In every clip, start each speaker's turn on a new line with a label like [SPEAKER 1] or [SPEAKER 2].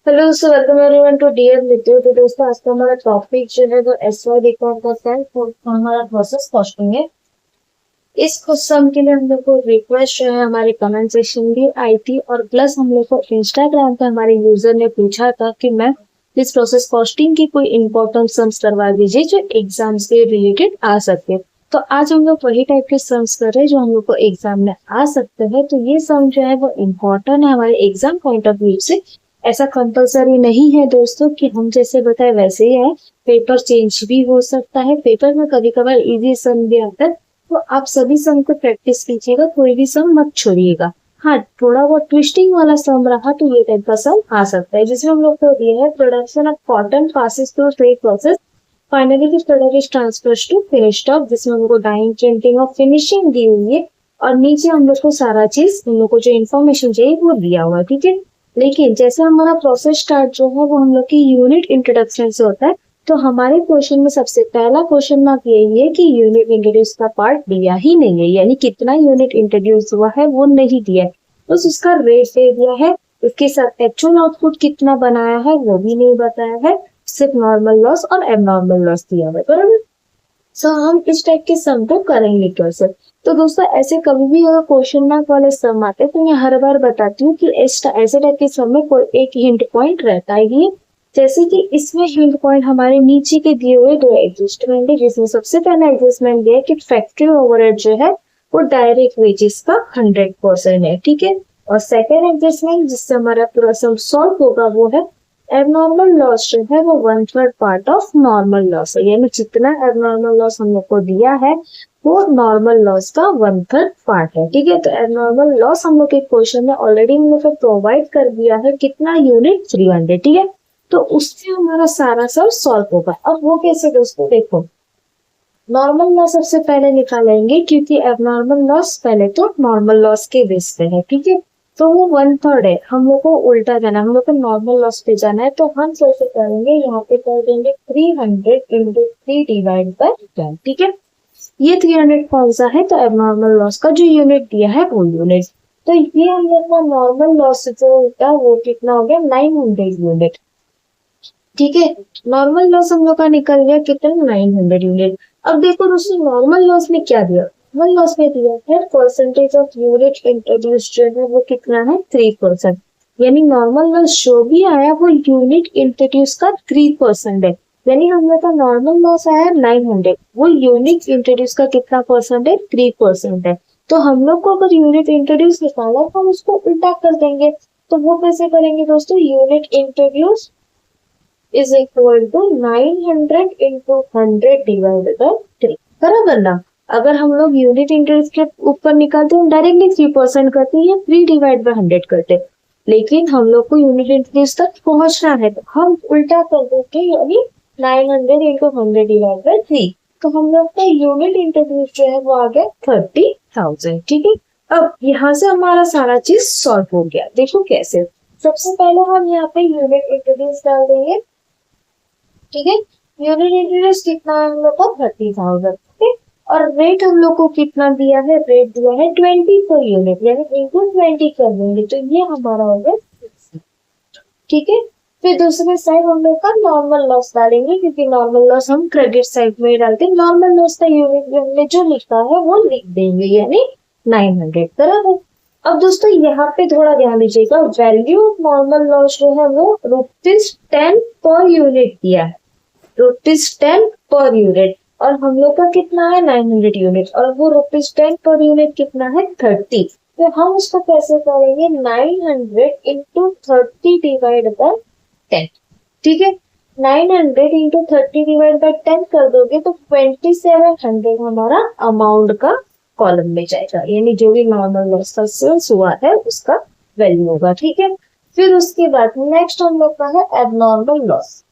[SPEAKER 1] Hello so welcome everyone to dear मित्रों। तो दोस्तों आज का हमारा टॉपिक जो है वो एसवाई रिकॉर्ड का है। तो हमारा प्रोसेस कॉस्टिंग है। इस क्वेश्चन के लिए हम लोग को रिक्वेस्ट जो है हमारे कमेंट सेक्शन भी आई थी और प्लस हम लोग को इंस्टाग्राम पे हमारे यूजर ने पूछा था कि मैम इस प्रोसेस कॉस्टिंग की कोई इंपॉर्टेंट सम्स करवा दीजिए जो एग्जाम से रिलेटेड आ सकते। तो आज हम लोग वही टाइप के सम्स कर रहे हैं जो हम लोग को एग्जाम में आ सकते हैं। तो ये सम जो है वो इम्पोर्टेंट है हमारे एग्जाम पॉइंट ऑफ व्यू से। ऐसा कंपलसरी नहीं है दोस्तों कि हम जैसे बताए वैसे ही है। पेपर चेंज भी हो सकता है। पेपर में कभी कभार इजी सम भी आता है। तो आप सभी सम को प्रैक्टिस कीजिएगा, कोई भी सम मत छोड़िएगा। हाँ, थोड़ा बहुत ट्विस्टिंग वाला सम रहा तो ये टाइप का सम आ सकता है, जिसमें हम लोग को दिया है production of cotton passes through three process, finally this product is transferred to finish stock, जिसमें हमको डाइंग प्रिंटिंग और फिनिशिंग दी हुई है। और नीचे हम लोग को सारा चीज हम लोग को जो इन्फॉर्मेशन चाहिए वो दिया हुआ है, ठीक है। लेकिन जैसे हमारा प्रोसेस स्टार्ट जो है वो हम लोग की यूनिट इंट्रोडक्शन से होता है। तो हमारे क्वेश्चन में सबसे पहला क्वेश्चन मार्क यही है कि यूनिट इंट्रोड्यूस का पार्ट दिया ही नहीं है, यानी कितना यूनिट इंट्रोड्यूस हुआ है वो नहीं दिया है। बस उसका रेट दे दिया है। उसके साथ एक्चुअल आउटपुट कितना बनाया है वो भी नहीं बताया है। सिर्फ नॉर्मल लॉस और एबनॉर्मल लॉस दिया हुआ है, बराबर। सो हम इस टाइप के सम को करेंगे कैसे। तो दोस्तों ऐसे कभी भी अगर क्वेश्चन मार्क वाले सम आते हैं तो मैं हर बार बताती हूँ कि ऐसे टाइप के सम में कोई एक हिंट पॉइंट रहता ही। जैसे कि इसमें हिंट पॉइंट हमारे नीचे के दिए हुए दो एडजस्टमेंट है, जिसमें सबसे पहला एडजस्टमेंट दिया है कि फैक्ट्री ओवरहेड जो है वो डायरेक्ट वेजेस का 100% है, ठीक है। और सेकेंड एडजस्टमेंट जिससे हमारा पूरा सम सॉल्व होगा वो है एबनॉर्मल लॉस जो है वो 1/3 पार्ट ऑफ नॉर्मल लॉस है, यानी जितना एबनॉर्मल लॉस हम लोग को दिया है वो नॉर्मल लॉस का 1/3 पार्ट है, ठीक है। तो एबनॉर्मल लॉस हम लोग के क्वेश्चन में ऑलरेडी हम लोग को प्रोवाइड कर दिया है कितना यूनिट 300, ठीक है। तो उससे हमारा सारा सब सॉल्व होगा। अब वो कैसे दोस्तों, देखो नॉर्मल लॉस सबसे पहले निकालेंगे क्योंकि एबनॉर्मल लॉस पहले तो नॉर्मल लॉस के बेस पे है, ठीक है। तो वो 1/3 है, हम लोग को उल्टा जाना, हम लोग को नॉर्मल लॉस पे जाना है। तो हम कैसे करेंगे, यहाँ पे कर देंगे 300 इंटू 3 डिवाइड बाय 10, ठीक है। ये 300 कौन सा है, तो एबनॉर्मल लॉस का जो यूनिट दिया है वो यूनिट। तो ये हम लोग का नॉर्मल लॉस जो होता है वो कितना हो गया, 900 यूनिट, ठीक है। नॉर्मल लॉस हम लोग का निकल गया कितना, 900 यूनिट। अब देखो दोस्तों नॉर्मल लॉस में क्या दिया, नॉर्मल लॉस में दिया है परसेंटेज ऑफ यूनिट इंट्रोड्यूस जो है वो कितना है, 3%। यानी नॉर्मल लॉस जो भी आया वो यूनिट इंट्रोड्यूस का 3% है। यानी हम लोग का नॉर्मल लॉस आया 900, वो यूनिट इंट्रोड्यूस का कितना परसेंट है, 3% है। तो हम लोग को अगर यूनिट इंट्रोड्यूस निकाला तो हम उसको उल्टा कर देंगे। तो वो कैसे करेंगे दोस्तों, unit introduce is equal to 900 into 100 divided by 3, बराबर ना। अगर हम लोग यूनिट इंटरेस्ट के ऊपर निकालते हैं डायरेक्टली 3% करते हैं, 3 डिवाइड बाय 100 करते, लेकिन हम लोग को यूनिट इंटरेस्ट तक पहुंचना है तो हम उल्टा कर देते हैं, यानी 900 into 100 डिवाइड बाय 3। तो हम लोग का यूनिट इंटरेस्ट जो है वो आ गया 30,000, ठीक है। अब यहाँ से हमारा सारा चीज सॉल्व हो गया। देखो कैसे, सबसे पहले हम यहाँ पे यूनिट इंटरेस्ट डाल देंगे, ठीक है। यूनिट इंटरेस्ट कितना है हम लोग का, 30,000, ठीक है। और रेट हम लोग को कितना दिया है, रेट दिया है 20 पर यूनिट, यानी इंटू 20 कर देंगे तो ये हमारा हो गया 60, ठीक है। फिर दूसरे साइड हम लोग का नॉर्मल लॉस डालेंगे, क्योंकि नॉर्मल लॉस हम क्रेडिट साइड में ही डालते हैं। नॉर्मल लॉस का यूनिट में जो लिखा है वो लिख देंगे, यानी 900, बराबर। अब दोस्तों यहाँ पे थोड़ा ध्यान दीजिएगा, वैल्यू ऑफ नॉर्मल लॉस जो है वो ₹10 पर यूनिट दिया है, ₹10 पर यूनिट। और हम लोग का कितना है, 900 यूनिट, और वो ₹10 पर यूनिट कितना है, 30। तो हम उसको कैसे करेंगे, 900 इंटू 30 डिवाइड बाय 10, ठीक है। 900 इंटू 30 डिवाइड बाय 10 कर दोगे तो 2700 हमारा अमाउंट का कॉलम में जाएगा, यानी जो भी नॉर्मल लॉस का सेल्स हुआ है उसका वैल्यू होगा, ठीक है। फिर उसके बाद नेक्स्ट हम लोग का है एबनॉर्मल लॉस।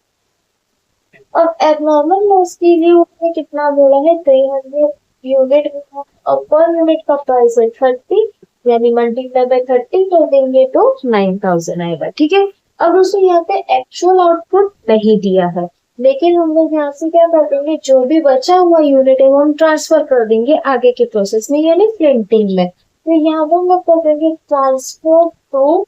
[SPEAKER 1] अब एबनॉर्मल लॉस के लिए उसने कितना बोला है, 300 यूनिट, और पर यूनिट का प्राइस है 30, यानी मल्टीप्लाई बाय 30 कर देंगे तो 9,000 आएगा, ठीक है। अब उसको यहाँ पे एक्चुअल आउटपुट नहीं दिया है, लेकिन हम लोग यहाँ से क्या कर देंगे, जो भी बचा हुआ यूनिट है वो हम ट्रांसफर कर देंगे आगे के प्रोसेस में, यानी प्रिंटिंग में। तो यहाँ पे हम लोग कर देंगे ट्रांसफर टू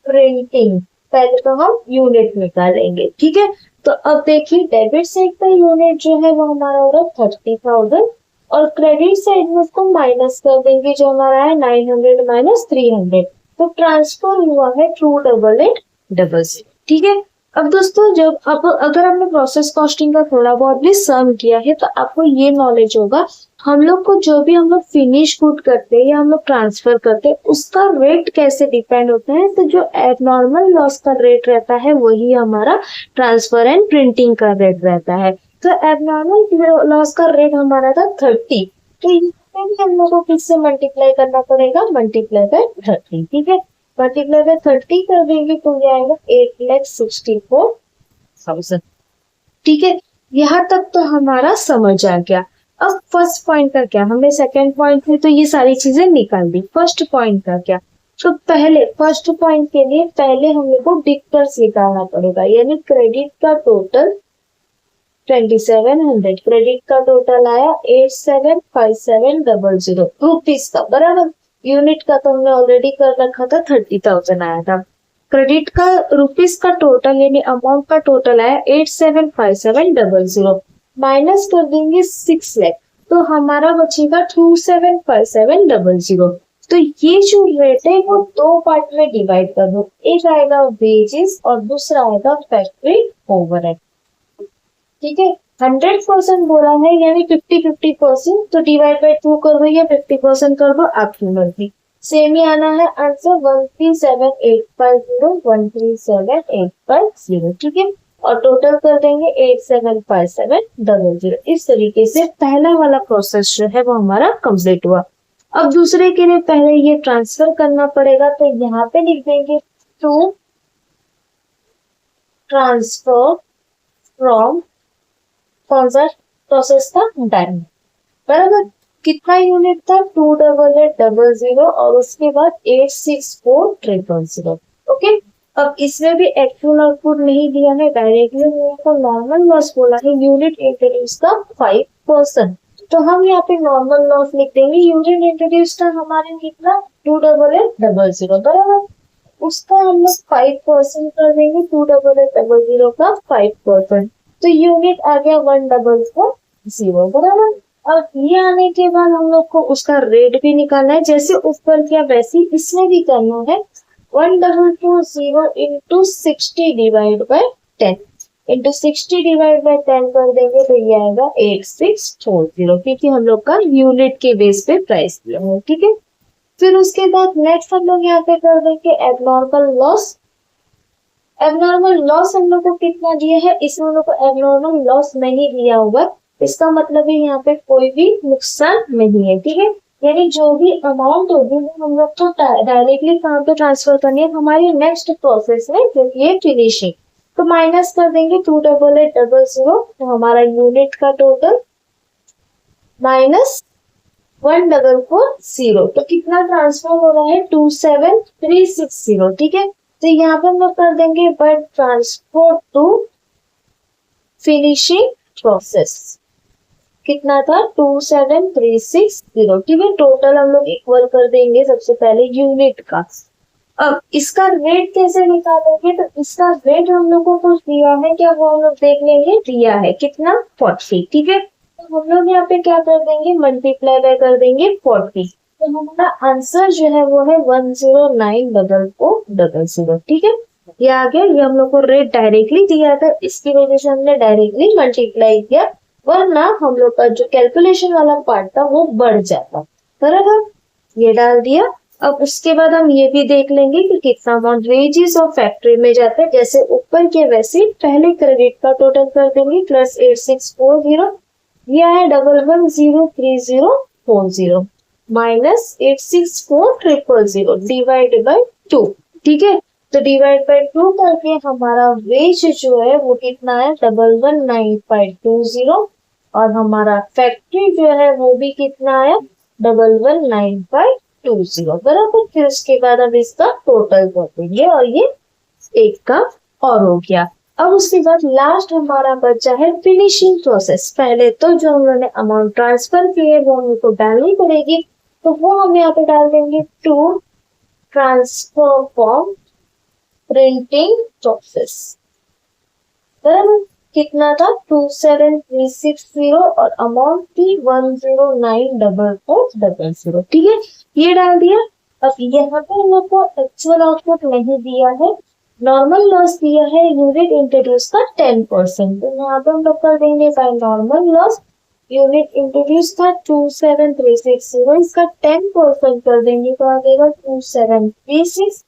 [SPEAKER 1] प्रिंटिंग, पहले तो हम यूनिट निकालेंगे, ठीक है। तो अब देखिए डेबिट साइड का यूनिट जो है वो हमारा होगा 30,000 और क्रेडिट साइड में उसको माइनस कर देंगे जो हमारा है 900 माइनस 300। तो ट्रांसफर हुआ है through double eight double zero, ठीक है। अब दोस्तों जब अब अगर हमने प्रोसेस कॉस्टिंग का थोड़ा बहुत भी सम किया है तो आपको ये नॉलेज होगा हम लोग को जो भी हम लोग फिनिश गुड करते हैं या हम लोग ट्रांसफर करते हैं उसका रेट कैसे डिपेंड होता है। तो जो एबनॉर्मल लॉस का रेट रहता है वही हमारा ट्रांसफर एंड प्रिंटिंग का रेट रहता है। तो एबनॉर्मल लॉस का रेट हमारा था 30, तो इसमें भी हम लोग को किससे मल्टीप्लाई करना पड़ेगा, मल्टीप्लाई बाय 30, ठीक है। मल्टीप्लाई बाय 30 कर देंगे तो ये आएगा 8,64,000, ठीक है। यहाँ तक तो हमारा समझ आ गया। अब फर्स्ट पॉइंट का क्या, हमने सेकंड पॉइंट में तो ये सारी चीजें निकाल दी, फर्स्ट पॉइंट का क्या। तो पहले फर्स्ट पॉइंट के लिए पहले हम लोग को डिक्टर्स निकालना पड़ेगा, यानी क्रेडिट का टोटल 2700, क्रेडिट का टोटल आया 875700 रुपीज का, बराबर। यूनिट का तो हमने ऑलरेडी कर रखा था 30,000 आया था। क्रेडिट का रुपीस का टोटल यानी अमाउंट का टोटल आया 875700 माइनस कर देंगे 6 लाख तो हमारा बचेगा 275700। तो ये जो रेट है वो दो पार्ट में डिवाइड कर दो, एक आएगा वेजेस और दूसरा आएगा फैक्ट्री ओवरहेड, ठीक है। 100% बोला है यानी 50-50%, तो डिवाइड बाय 2 कर दो या 50% कर दो, आपकी मर्जी। सेम ही आना है आंसर 137,850, ठीक है। और टोटल कर देंगे 875700। इस तरीके से पहला वाला प्रोसेस जो है वो हमारा कंप्लीट हुआ। अब दूसरे के लिए पहले ये ट्रांसफर करना पड़ेगा, तो यहाँ पे लिख देंगे टू ट्रांसफर फ्रॉम, कौन सा प्रोसेस था, डायमंड, बराबर। कितना यूनिट था 28800 और उसके बाद 864300, ओके। अब इसमें भी एक्चुअल आउटपुट नहीं दिया है, डायरेक्टली हमने को नॉर्मल लॉस बोला है, यूनिट इंट्रोड्यूस का 5%, तो हम यहाँ पे नॉर्मल लॉस लिख देंगे। यूनिट इंट्रोड्यूस का हमारे कितना 28800, बराबर। उसका हम लोग 5% कर देंगे, 28800 का 5%, तो यूनिट आ गया 1440, बराबर। अब ये आने के बाद हम लोग को उसका रेट भी निकालना है, जैसे ऊपर किया वैसे इसमें भी करना है। 1440 into 60 divide by 10, into 60 divide by 10 कर देंगे तो ये आएगा 8640, क्योंकि हम लोग का यूनिट के बेस पे प्राइस दिया है, ठीक है। फिर उसके बाद नेक्स्ट हम लोग यहाँ पे कर देंगे एबनॉर्मल लॉस। एबनॉर्मल लॉस हम लोग को कितना दिया है, इसमें हम लोग को एबनॉर्मल लॉस नहीं दिया होगा, इसका मतलब है यहाँ पे कोई भी नुकसान नहीं है, ठीक है। यानी जो भी अमाउंट होगी वो हम लोग को डायरेक्टली कहाँ पे ट्रांसफर करनी है, हमारी नेक्स्ट प्रोसेस में जो ये फिनिशिंग। तो माइनस कर देंगे 28800, तो हमारा यूनिट का टोटल माइनस 1440, तो कितना ट्रांसफर हो रहा है 27360, ठीक है। तो यहाँ पे हम लोग कर देंगे but transfer to finishing process, कितना था 27360, ठीक है। टोटल हम लोग इक्वल कर देंगे सबसे पहले यूनिट का। अब इसका रेट कैसे निकालेंगे, तो इसका रेट हम लोग को कुछ दिया है क्या, वो हम लोग देख लेंगे, दिया है कितना 40, ठीक है। तो हम लोग यहाँ पे क्या कर देंगे, मल्टीप्लाई बाय कर देंगे 40, तो हमारा आंसर जो है वो है 109,400, ठीक है। ये आ गया, ये हम लोग को रेट डायरेक्टली दिया था, इसकी वजह से हमने डायरेक्टली मल्टीप्लाई किया, वरना हम लोग का जो कैलकुलेशन वाला पार्ट था वो बढ़ जाता, बराबर। ये डाल दिया। अब उसके बाद हम ये भी देख लेंगे कि कितना अमाउंट वेजेस और फैक्ट्री में जाता है, जैसे ऊपर के वैसे पहले क्रेडिट का टोटल कर देंगे प्लस 8640, ये है 1103,040 माइनस 864000 डिवाइड बाय 2, ठीक है। तो डिवाइड बाय 2 करके हमारा वेज जो है वो कितना है 119520 और हमारा फैक्ट्री जो है वो भी कितना है 119520, बराबर। फिर उसके बाद हम इसका टोटल कर देंगे और ये एक का और हो गया। अब उसके बाद लास्ट हमारा बचा है फिनिशिंग प्रोसेस। पहले तो जो हम लोगों ने अमाउंट ट्रांसफर किए वो हमें को डालनी पड़ेगी, तो वो हम यहाँ पे डाल देंगे to transfer from printing process. बराबर, कितना था 27360 और अमाउंट थी 1094400। ठीक है, ये डाल दिया। अब यहाँ पे हम लोग को एक्चुअल आउटपुट नहीं दिया है, नॉर्मल लॉस दिया है यूनिट इंट्रोड्यूस का 10%। तो यहाँ पे हम लोग कर देंगे by normal loss, unit introduce था 27360, इसका 10% कर देंगे तो आ जाएगा 2736।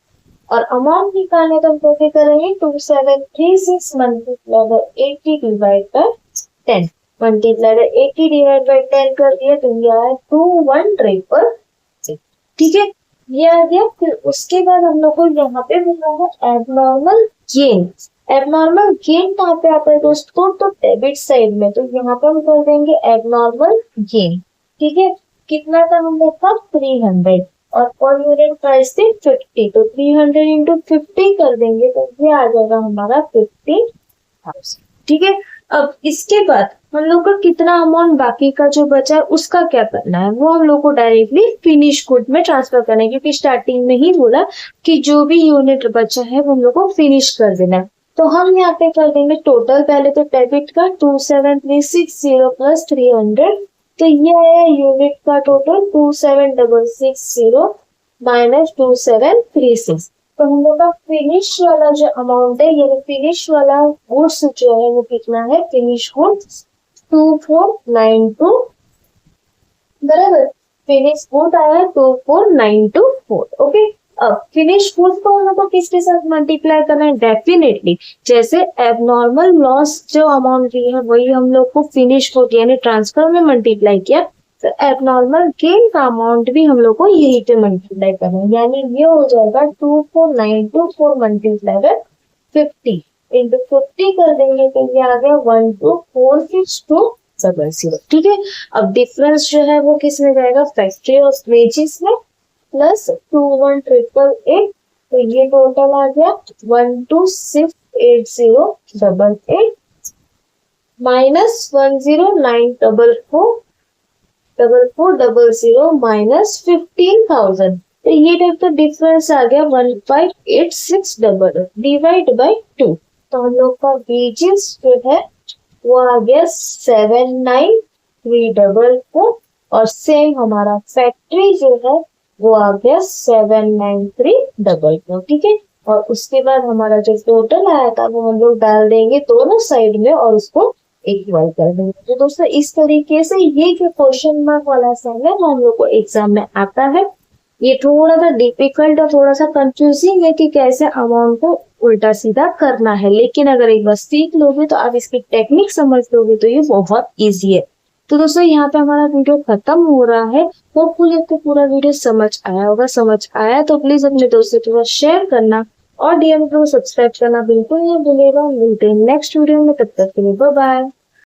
[SPEAKER 1] और अमाउंट निकालने तो हम लोग क्या करेंगे 2736 multiply by 80 divide by 10, multiply by 80 divide by 10 कर दिया तो ये आया 21366। ठीक है, ये आ गया। फिर उसके बाद हम लोग को यहाँ पे मिला है एबनॉर्मल गेन। एबनॉर्मल गेन कहाँ पे आता है दोस्तों, तो डेबिट साइड में, तो यहाँ पे हम कर देंगे एबनॉर्मल गेन। ठीक है, कितना था हम लोग का 300 और पर यूनिट प्राइस थी 50, तो 300 इंटू 50 कर देंगे तो ये आ जाएगा हमारा 15,000। ठीक है, अब इसके बाद हम लोग का कितना अमाउंट बाकी का जो बचा है उसका क्या करना है, वो हम लोग को डायरेक्टली फिनिश गुड में ट्रांसफर करना है, क्योंकि स्टार्टिंग में ही बोला कि जो भी यूनिट बचा है वो हम लोग को फिनिश कर देना है। तो हम यहाँ पे कर देंगे टोटल, पहले तो डेबिट का 27360 प्लस 300, तो ये आया यूनिट का टोटल 27660 माइनस 2736। तो हम लोग का फिनिश वाला जो अमाउंट है, ये फिनिश वाला गुड्स जो है वो कितना है, फिनिश गुड्स 2492। बराबर, फिनिश गुड आया 24924। ओके, अब फिनिश गुड को हम लोग को किसके साथ मल्टीप्लाई करना है, डेफिनेटली जैसे एबनॉर्मल लॉस जो अमाउंट दी है वही हम लोग को फिनिश गुड यानी ट्रांसफर में मल्टीप्लाई किया, तो एबनॉर्मल गेन का अमाउंट भी हम लोग को यही पे मल्टीप्लाई करना है, यानी ये हो जाएगा 24924 मल्टीप्लाई बाय 50 इंटू 50 कर देंगे तो ये आ गया 1246200। ठीक है, अब डिफरेंस जो है वो किस में जाएगा, फैक्ट्री ऑफ वेजेस में, प्लस 21388, तो ये टोटल आ गया 1268088 माइनस 1094400 माइनस 15,000, तो ये टाइप का डिफरेंस आ गया 158600 डिवाइड बाय 2। तो हम लोग का वेजेस जो है वो आ गया 79344 और सेम हमारा फैक्ट्री जो है वो आ गया 79344। ठीक है, और उसके बाद हमारा जो टोटल आया था वो हम लोग डाल देंगे दोनों साइड में और उसको इक्वल कर देंगे। तो दोस्तों इस तरीके से ये जो क्वेश्चन मार्क वाला सम है वो हम लोग को एग्जाम में आता है। ये थोड़ा सा डिफिकल्ट और थोड़ा सा कंफ्यूजिंग है कि कैसे अमाउंट को उल्टा सीधा करना है, लेकिन अगर एक बार सीख लोगे तो आप इसकी टेक्निक समझ लोगे तो ये बहुत इजी है। तो दोस्तों यहाँ पे हमारा वीडियो खत्म हो रहा है। होपफुली आपको पूरा वीडियो समझ आया होगा, समझ आया तो प्लीज अपने दोस्तों के साथ शेयर करना और डीएम को सब्सक्राइब करना बिल्कुल नहीं भूलिएगा। मिलते हैं नेक्स्ट वीडियो में, तब तक के लिए बाय बाय।